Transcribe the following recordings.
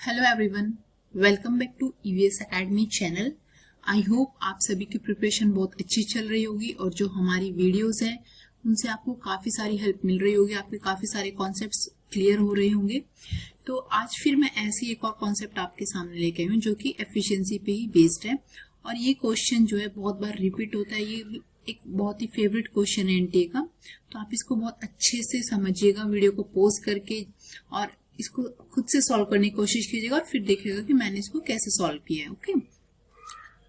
Hello everyone, welcome back to EVS academy channel. I hope आप सभी की preparation बहुत अच्छी चल रही होगी और जो हमारी वीडियोस हैं उनसे आपको काफ़ी सारी हेल्प मिल रही होगी, आपके काफ़ी सारे कॉन्सेप्ट्स क्लियर हो रहे होंगे। तो आज फिर मैं ऐसी एक और कॉन्सेप्ट आपके सामने लेके आई हूँ जो कि एफिशिएंसी पे ही बेस्ड है और ये क्वेश्चन जो है बहुत बार रिपीट होता है। ये एक बहुत ही फेवरेट क्वेश्चन है एनटीए का, तो आप इसको बहुत अच्छे से समझिएगा, वीडियो को पॉज करके और इसको खुद से सॉल्व करने की कोशिश कीजिएगा और फिर देखिएगा कि मैंने इसको कैसे सॉल्व किया है। ओके,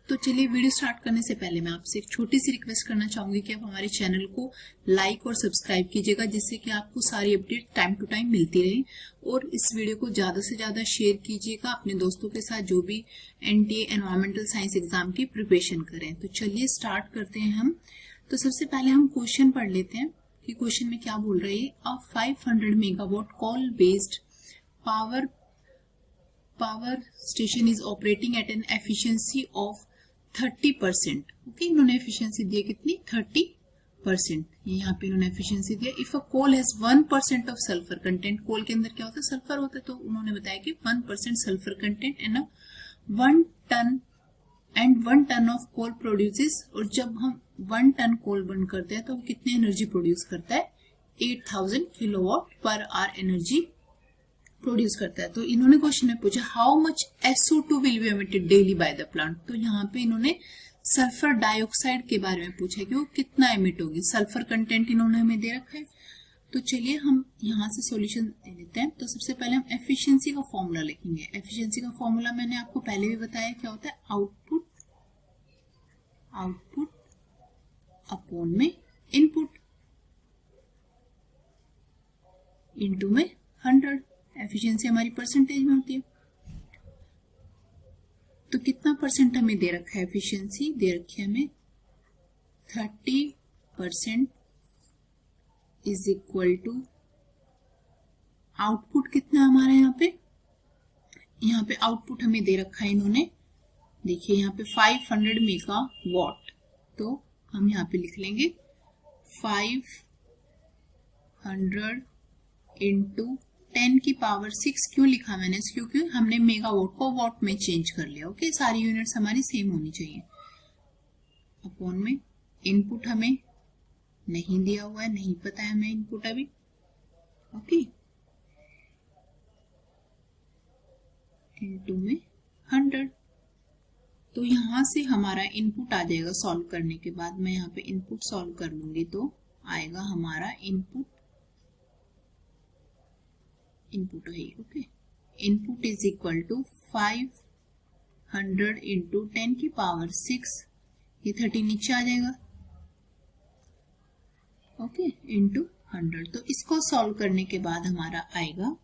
तो चलिए वीडियो स्टार्ट करने से पहले मैं आपसे एक छोटी सी रिक्वेस्ट करना चाहूंगी कि आप हमारे चैनल को लाइक और सब्सक्राइब कीजिएगा, जिससे कि आपको सारी अपडेट टाइम टू टाइम मिलती रहे। और इस वीडियो को ज्यादा से ज्यादा शेयर कीजिएगा अपने दोस्तों के साथ जो भी एनटीए एनवायरमेंटल साइंस एग्जाम की प्रिपरेशन करें। तो चलिए स्टार्ट करते हैं हम। तो सबसे पहले हम क्वेश्चन पढ़ लेते हैं कि क्वेश्चन में क्या बोल रही है। A 500 megawatt coal based power station is operating at an efficiency of 30%। Okay, इन्होंने एफिशिएंसी दी है कितनी? 30%। यहाँ पे इन्होंने एफिशिएंसी दिया। If a coal has 1% of sulphur content, coal के अंदर क्या होता है? सल्फर होता है। तो उन्होंने बताया कि 1% sulphur content and 1 ton of coal produces. और जब हम 1 टन कोल बर्न करते हैं तो वो कितनी एनर्जी प्रोड्यूस करता है? 8000 kilowatt per hour energy produce करता है। तो इन्होंने क्वेश्चन में पूछा how much SO2 will be emitted daily by the plant. तो यहाँ पे इन्होंने सल्फर डाइऑक्साइड के बारे में पूछा कि वो कितना एमिट होगी। सल्फर कंटेंट इन्होंने हमें दे रखा है। तो चलिए हम यहाँ से सॉल्यूशन दे लेते हैं। तो सबसे पहले हम एफिशिएंसी का फॉर्मूला लिखेंगे। एफिशिएंसी का फॉर्मूला मैंने आपको पहले भी बताया क्या होता है? आउटपुट अपॉन में इनपुट इनटू में 100। एफिशिएंसी हमारी परसेंटेज में होती है। तो कितना परसेंट हमें दे रखा है? एफिशिएंसी दे रखी है हमें 30% इज इक्वल टू आउटपुट कितना हमारा यहाँ पे आउटपुट हमें दे रखा है इन्होंने, देखिए यहाँ पे 500 मेगावाट। तो हम यहाँ पे लिख लेंगे 500 इंटू 10 की पावर 6। क्यों लिखा मैंने? क्योंकि हमने मेगावाट को वाट में चेंज कर लिया। ओके, सारी यूनिट्स हमारी सेम होनी चाहिए। अपॉन में इनपुट हमें नहीं दिया हुआ है, नहीं पता है हमें इनपुट अभी। ओके, इनटू में 100। तो यहां से हमारा इनपुट आ जाएगा सॉल्व करने के बाद। मैं यहाँ पे इनपुट सॉल्व कर लूंगी तो आएगा हमारा इनपुट है। Okay, input is equal to 500 into 10 की पावर 6, ये 30 नीचे आ जाएगा। Okay, into 100। तो इसको सॉल्व करने के बाद हमारा आएगा,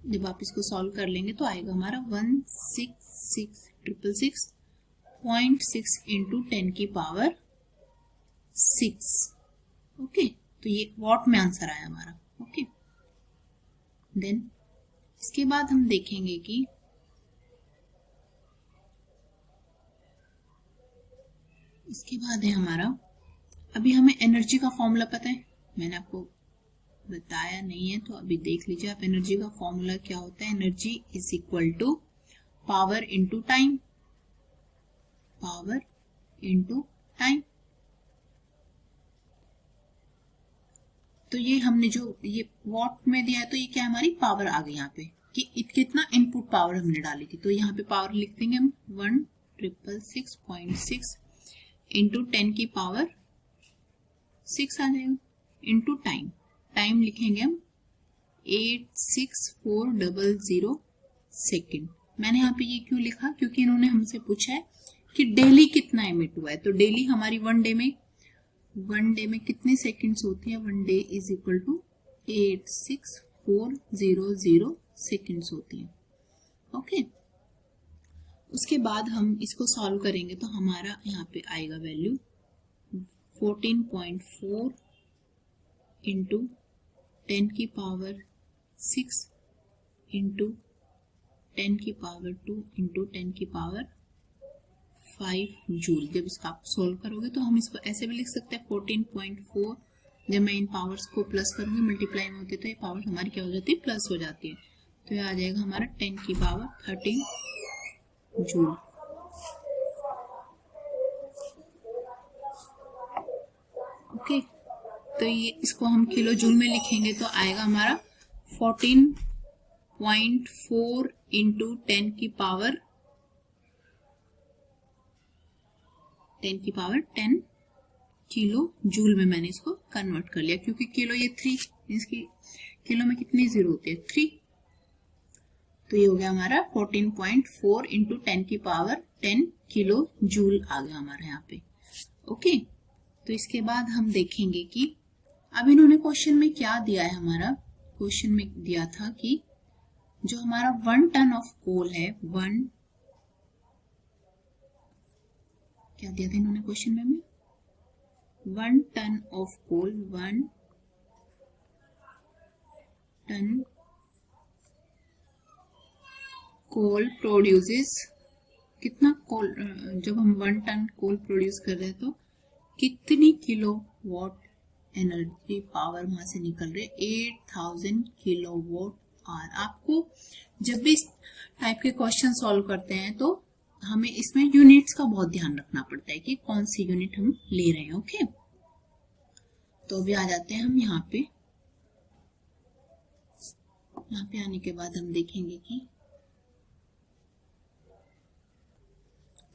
जब आप इसको सॉल्व कर लेंगे तो आएगा हमारा 166,666.6 इंटू 10 की पावर 6। ओके, तो ये वॉट में आंसर आया हमारा। ओके, देन इसके बाद हम देखेंगे कि इसके बाद है हमारा, अभी हमें एनर्जी का फॉर्मूला पता है, मैंने आपको बताया नहीं है तो अभी देख लीजिए आप। एनर्जी का फॉर्मूला क्या होता है? Energy is equal to power into time. तो ये हमने जो ये वॉट में दिया है तो ये क्या हमारी पावर आ गई यहाँ पे कि कितना इनपुट पावर हमने डाली थी। तो यहाँ पे पावर लिख देंगे हम 1,666.6 इंटू 10 की पावर 6 आ जाएगा, इंटू टाइम लिखेंगे हम 86400 सेकेंड। मैंने यहाँ पे ये क्यों लिखा? क्योंकि इन्होंने हमसे पूछा है कि डेली कितना एमिट हुआ है। तो डेली हमारी वन डे में कितने सेकंड्स होती है? 1 day is equal to 86400 seconds होती है। ओके, उसके बाद हम इसको सॉल्व करेंगे तो हमारा यहाँ पे आएगा वैल्यू 14.4 इंटू 10 की पावर 6 इंटू 10 की पावर 2 इंटू 10 की पावर 5 जूल। जब इसका आप सोल्व करोगे तो हम इसको ऐसे भी लिख सकते हैं 14.4 जब मैं इन पावर्स को प्लस करूंगी मल्टीप्लाई में होती है तो ये पावर हमारी क्या हो जाती है प्लस हो जाती है। तो ये आ जाएगा हमारा 10 की पावर 13 जूल। ओके, तो ये इसको हम किलो जूल में लिखेंगे तो आएगा हमारा 14.4 इंटू 10 की पावर 10 किलो जूल में मैंने इसको कन्वर्ट कर लिया, क्योंकि किलो ये 3, इसकी किलो में कितनी जीरो होती है 3, तो ये हो गया हमारा 14.4 इंटू 10 की पावर 10 किलो जूल आ गया हमारा यहाँ पे। ओके, तो इसके बाद हम देखेंगे कि अब इन्होंने क्वेश्चन में क्या दिया है। हमारा क्वेश्चन में दिया था कि जो हमारा 1 टन ऑफ कोल है, क्या दिया था इन्होंने क्वेश्चन में 1 ton of coal, 1 ton coal produces, कितना कोल, जब हम 1 टन कोल प्रोड्यूस कर रहे हैं तो कितनी किलो वॉट एनर्जी पावर वहां से निकल रही है, 8000 किलो वॉट आवर। आपको जब भी इस टाइप के क्वेश्चन सॉल्व करते हैं तो हमें इसमें यूनिट्स का बहुत ध्यान रखना पड़ता है कि कौन सी यूनिट हम ले रहे हैं। ओके, तो अभी आ जाते हैं हम यहाँ पे आने के बाद हम देखेंगे कि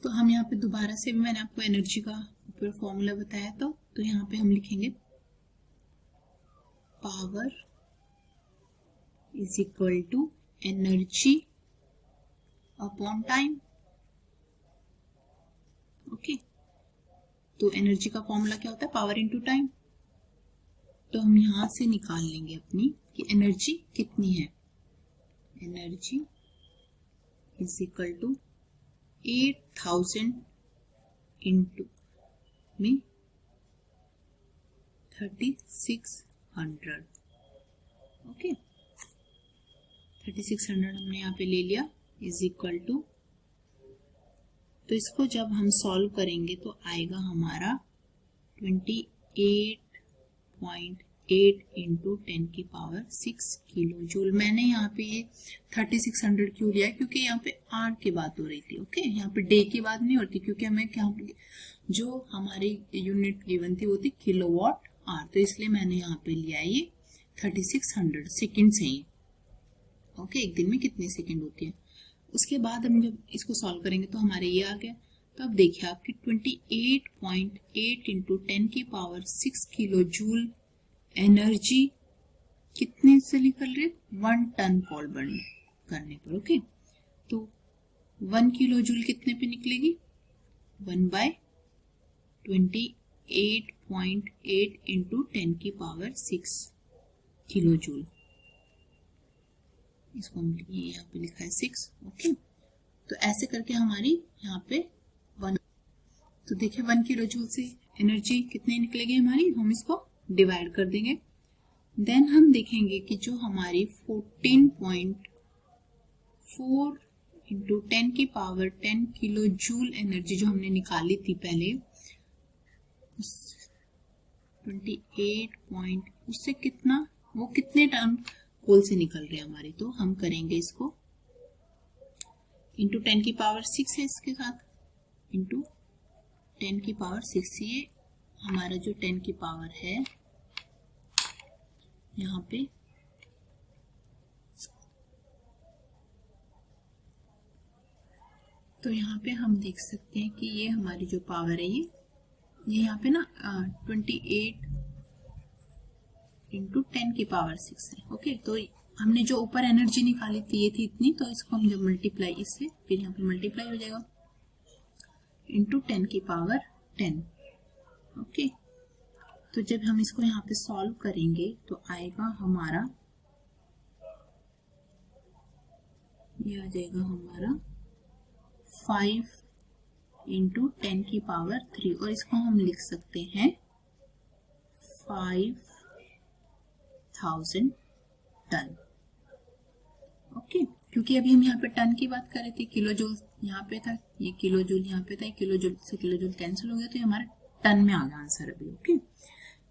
तो हम यहाँ पे दोबारा से, मैंने आपको एनर्जी का ऊपर फॉर्मूला बताया तो यहाँ पे हम लिखेंगे power is equal to energy upon time. Okay, तो एनर्जी का फॉर्मूला क्या होता है, पावर इनटू टाइम। तो हम यहां से निकाल लेंगे अपनी कि एनर्जी कितनी है, energy is equal to 8000 into में 3600। ओके, 3600 हमने यहाँ पे ले लिया, इज इक्वल टू, तो इसको जब हम सॉल्व करेंगे तो आएगा हमारा 28.8 इंटू 10 की पावर 6 किलो जूल। मैंने यहाँ पे ये 3600 क्यों लिया, क्योंकि यहाँ पे आर की बात हो रही थी। ओके, यहाँ पे डे की बात नहीं होती, क्योंकि हमें क्या, जो हमारी यूनिट गिवन थी वो थी किलोवाट आर, तो इसलिए मैंने यहाँ पे लिया ये 3600 सेकेंड से ही। ओके, एक दिन में कितने सेकेंड होती है। उसके बाद हम जब इसको सॉल्व करेंगे तो हमारे ये आ गया। तो अब देखिए आपकी 28.8 इंटू 10 की पावर 6 किलो जूल एनर्जी कितने से निकल रही है, 1 टन कोल बर्न करने पर। ओके, तो 1 किलो जूल कितने पे निकलेगी, 1/28.8 इंटू 10 की पावर 6 किलो जूल। इसको हम यहाँ पे लिखा है 6। ओके, तो ऐसे करके हमारी यहाँ पे 1, तो देखिए 1 किलो जूल से एनर्जी कितनी निकलेगी हमारी, हम इसको डिवाइड कर देंगे। देन हम देखेंगे कि जो हमारी 14.4 इंटू 10 की पावर 10 किलो जूल एनर्जी जो हमने निकाली थी पहले, 28 उससे कितना, वो कितने टन कोल से निकल रहे हैं हमारी। तो हम करेंगे इसको इंटू 10 की पावर 6 है, इसके साथ इंटू 10 की पावर 6, ये हमारा जो 10 की पावर है यहाँ पे, तो यहाँ पे हम देख सकते हैं कि ये हमारी जो पावर है ये यहाँ पे ना 28 इंटू 10 की पावर 6 है। ओके, तो हमने जो ऊपर एनर्जी निकाली थी ये थी इतनी, तो इसको हम जब मल्टीप्लाई इससे, फिर यहाँ पे मल्टीप्लाई हो जाएगा इंटू 10 की पावर 10। ओके, तो जब हम इसको यहाँ पे सॉल्व करेंगे तो आएगा हमारा, ये आ जाएगा हमारा 5 इंटू 10 की पावर 3, और इसको हम लिख सकते हैं 5000 टन। ओके, क्योंकि अभी हम यहाँ पे टन की बात कर रहे थे, किलो जूल यहाँ पे था, ये किलो जूल यहाँ पे था, किलो जूल से किलो जूल कैंसिल हो गया, तो ये हमारा टन में आ गया आंसर अभी। ओके,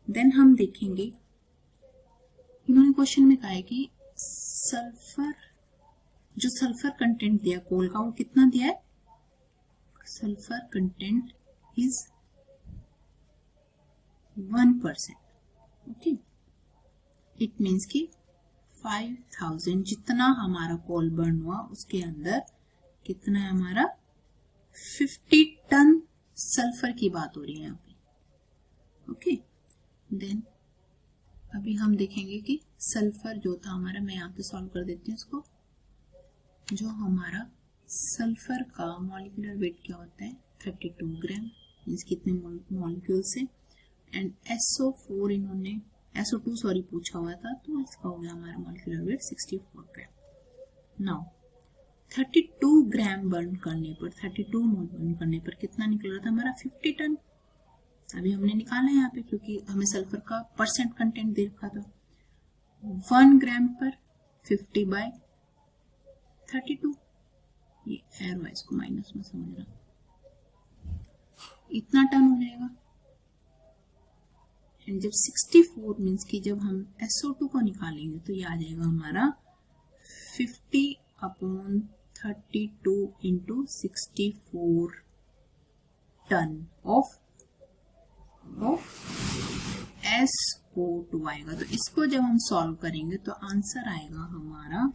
देन हम देखेंगे, इन्होंने क्वेश्चन में कहा है कि सल्फर जो सल्फर कंटेंट दिया कोल का वो कितना दिया है, sulphur content is 1%। Okay, it means कि 5000 जितना हमारा कोल बर्न हुआ उसके अंदर कितना है हमारा 50 टन सल्फर की बात हो रही है यहाँ पे। ओके, देन अभी हम देखेंगे कि सल्फर जो था हमारा, मैं यहाँ पे सॉल्व कर देती हूँ इसको। जो हमारा सल्फर का मॉलिक्यूलर वेट क्या होता है 32 ग्राम, मीन्स कितने मॉलिक्यूल से, एंड SO4 इन्होंने SO2 सॉरी पूछा हुआ था, तो इसका हो गया हमारा मॉलिक्यूलर वेट 64 ग्राम। नाउ 32 ग्राम बर्न करने पर, 32 मोल बर्न करने पर कितना निकल रहा था हमारा 50 टन। अभी हमने निकाला है यहाँ पे क्योंकि हमें सल्फर का परसेंट कंटेंट दे रखा था। 1 ग्राम पर 50/32, ये एरो है इसको माइनस में समझना, इतना टन हो जाएगा। एंड जब 64 मीन्स कि जब हम SO2 को निकालेंगे तो ये आ जाएगा हमारा 50/32 इंटू 64 टन ऑफ SO2 आएगा। तो इसको जब हम सॉल्व करेंगे तो आंसर आएगा हमारा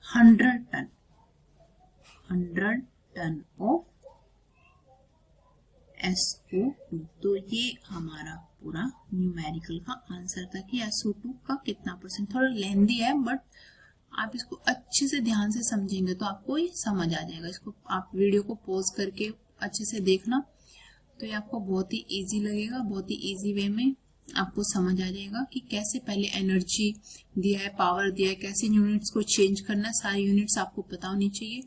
100 टन ऑफ SO2। तो ये हमारा पूरा न्यूमेरिकल का आंसर था कि SO2 का कितना परसेंट। थोड़ा लेंदी है बट आप इसको अच्छे से ध्यान से समझेंगे तो आपको ये समझ आ जाएगा। इसको आप वीडियो को पॉज करके अच्छे से देखना, तो ये आपको बहुत ही इजी लगेगा, बहुत ही इजी वे में आपको समझ आ जाएगा कि कैसे पहले एनर्जी दिया है, पावर दिया है, कैसे यूनिट्स को चेंज करना है। सारी यूनिट्स आपको पता होनी चाहिए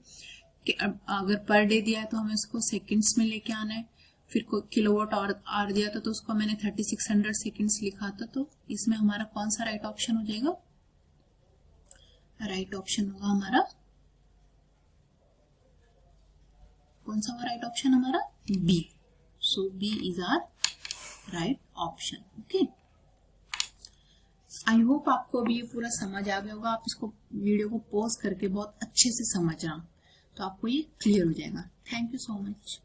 कि अगर पर डे दिया है तो हमें उसको सेकंड्स में लेके आना है। फिर किलोवाट आवर दिया था तो उसको मैंने 3600 सेकंड्स लिखा था। तो इसमें हमारा कौन सा राइट ऑप्शन हो जाएगा, राइट ऑप्शन होगा हमारा, कौन सा राइट ऑप्शन हमारा B. So B is our right option. Okay. I hope आपको भी ये पूरा समझ आ गया होगा। आप इसको वीडियो को पॉज करके बहुत अच्छे से समझना तो आपको ये क्लियर हो जाएगा। Thank you so much.